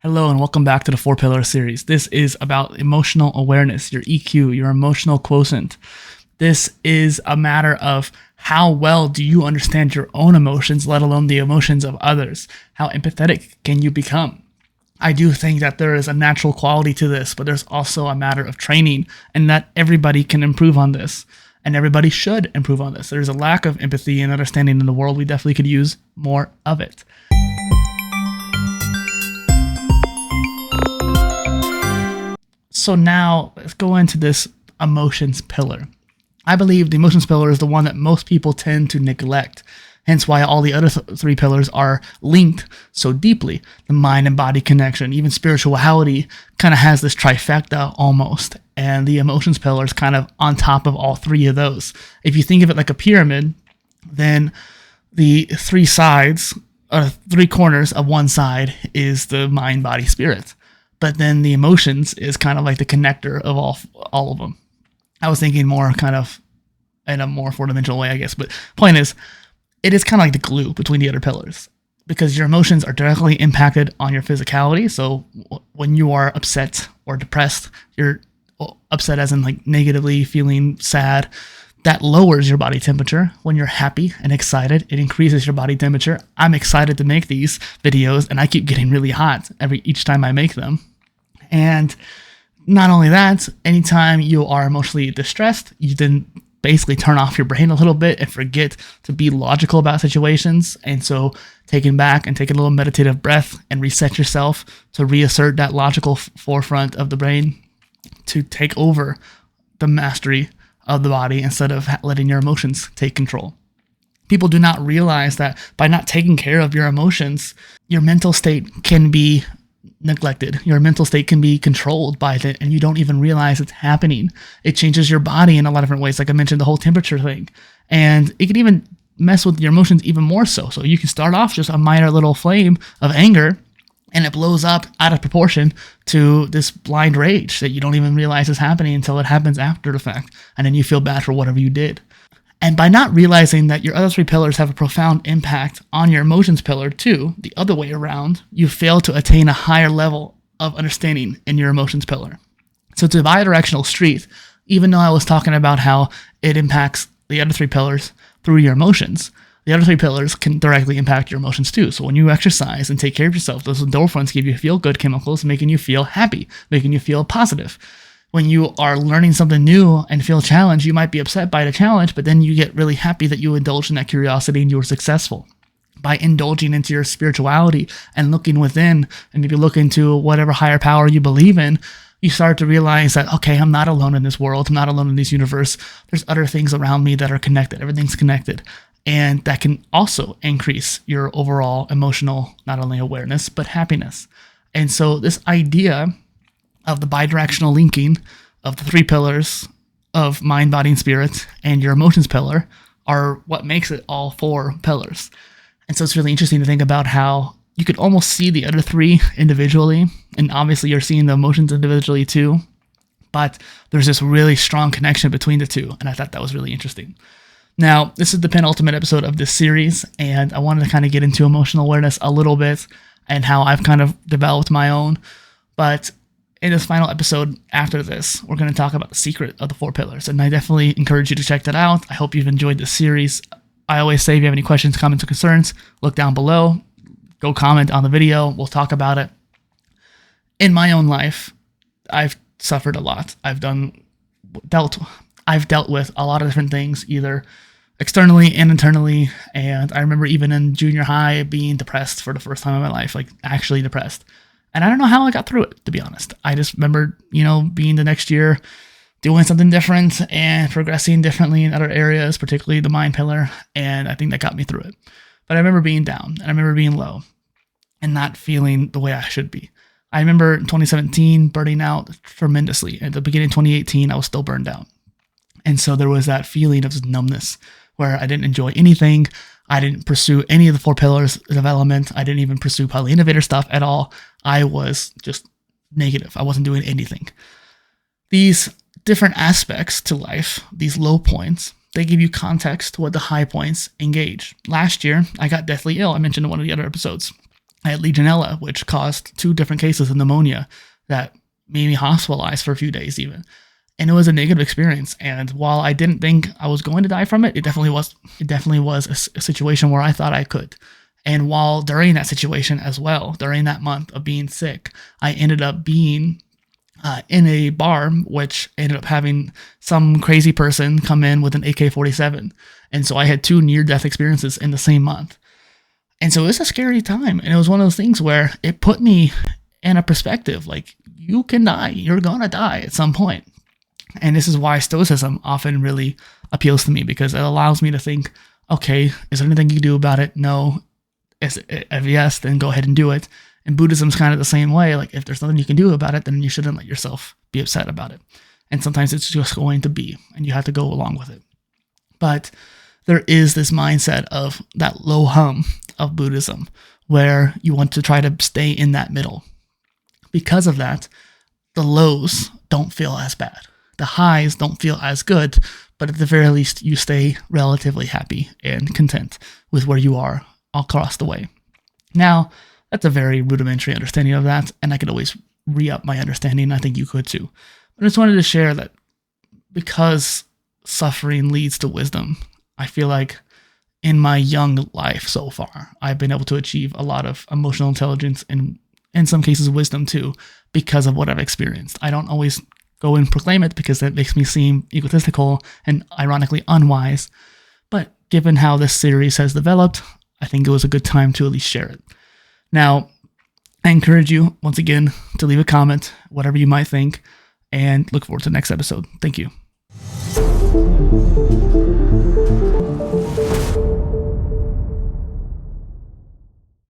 Hello and welcome back to the 4-Pillar series. This is about emotional awareness, your EQ, your emotional quotient. This is a matter of how well do you understand your own emotions, let alone the emotions of others? How empathetic can you become? I do think that there is a natural quality to this, but there's also a matter of training, and that everybody can improve on this, and everybody should improve on this. There's a lack of empathy and understanding in the world. We definitely could use more of it. So now let's go into this emotions pillar. I believe the emotions pillar is the one that most people tend to neglect. Hence why all the other three pillars are linked so deeply. The mind and body connection, even spirituality kind of has this trifecta almost. And the emotions pillar is kind of on top of all three of those. If you think of it like a pyramid, then the three sides, three corners of one side is the mind, body, spirit. But then the emotions is kind of like the connector of all of them. I was thinking more kind of in a more four-dimensional way, I guess. But point is, it is kind of like the glue between the other pillars, because your emotions are directly impacted on your physicality. So when you are upset or depressed, you're upset as in like negatively feeling sad, that lowers your body temperature. When you're happy and excited, it increases your body temperature. I'm excited to make these videos, and I keep getting really hot each time I make them. And not only that, anytime you are emotionally distressed, you then basically turn off your brain a little bit and forget to be logical about situations. And so taking back and take a little meditative breath and reset yourself to reassert that logical forefront of the brain to take over the mastery of the body instead of letting your emotions take control. People do not realize that by not taking care of your emotions, your mental state can be neglected. Your mental state can be controlled by it, and you don't even realize it's happening. It changes your body in a lot of different ways, like I mentioned, the whole temperature thing. And it can even mess with your emotions even more so. So you can start off just a minor little flame of anger, and it blows up out of proportion to this blind rage that you don't even realize is happening until it happens after the fact. And then you feel bad for whatever you did. And by not realizing that your other three pillars have a profound impact on your emotions pillar too, the other way around, you fail to attain a higher level of understanding in your emotions pillar. So it's a bidirectional street, even though I was talking about how it impacts the other three pillars through your emotions. The other three pillars can directly impact your emotions too. So when you exercise and take care of yourself, those endorphins give you feel-good chemicals, making you feel happy, making you feel positive. When you are learning something new and feel challenged, you might be upset by the challenge, but then you get really happy that you indulged in that curiosity and you were successful. By indulging into your spirituality and looking within, and maybe look into whatever higher power you believe in, you start to realize that, okay, I'm not alone in this world. I'm not alone in this universe. There's other things around me that are connected. Everything's connected. And that can also increase your overall emotional, not only awareness, but happiness. And so this idea of the bidirectional linking of the three pillars of mind, body, and spirit, and your emotions pillar are what makes it all four pillars. And so it's really interesting to think about how you could almost see the other three individually, and obviously you're seeing the emotions individually too, but there's this really strong connection between the two, and I thought that was really interesting. Now, this is the penultimate episode of this series, and I wanted to kind of get into emotional awareness a little bit and how I've kind of developed my own, but in this final episode after this, we're going to talk about the secret of the four pillars, and I definitely encourage you to check that out. I hope you've enjoyed this series. I always say if you have any questions, comments, or concerns, look down below. Go comment on the video. We'll talk about it. In my own life, I've suffered a lot. I've dealt with a lot of different things, either externally and internally, and I remember even in junior high being depressed for the first time in my life, like actually depressed. And I don't know how I got through it, to be honest. I just remember, being the next year, doing something different and progressing differently in other areas, particularly the mind pillar. And I think that got me through it. But I remember being down, and I remember being low and not feeling the way I should be. I remember in 2017 burning out tremendously. At the beginning of 2018, I was still burned out. And so there was that feeling of numbness where I didn't enjoy anything. I didn't pursue any of the four pillars development. I didn't even pursue poly-innovator stuff at all. I was just negative. I wasn't doing anything. These different aspects to life, these low points, they give you context to what the high points engage. Last year, I got deathly ill. I mentioned in one of the other episodes. I had Legionella, which caused 2 different cases of pneumonia that made me hospitalized for a few days even. And it was a negative experience. And while I didn't think I was going to die from it, it definitely was a situation where I thought I could. And while during that situation as well, during that month of being sick, I ended up being in a bar, which ended up having some crazy person come in with an AK-47. And so I had 2 near-death experiences in the same month. And so it was a scary time. And it was one of those things where it put me in a perspective, like, you can die. You're going to die at some point. And this is why Stoicism often really appeals to me, because it allows me to think, okay, is there anything you can do about it? No. If yes, then go ahead and do it. And Buddhism's kind of the same way. Like, if there's nothing you can do about it, then you shouldn't let yourself be upset about it. And sometimes it's just going to be, and you have to go along with it. But there is this mindset of that low hum of Buddhism where you want to try to stay in that middle. Because of that, the lows don't feel as bad. The highs don't feel as good, but at the very least, you stay relatively happy and content with where you are across the way. Now, that's a very rudimentary understanding of that, and I could always re-up my understanding. I think you could too. But I just wanted to share that because suffering leads to wisdom, I feel like in my young life so far, I've been able to achieve a lot of emotional intelligence and in some cases wisdom too, because of what I've experienced. I don't always go and proclaim it because that makes me seem egotistical and ironically unwise. But given how this series has developed, I think it was a good time to at least share it. Now, I encourage you, once again, to leave a comment, whatever you might think, and look forward to the next episode. Thank you.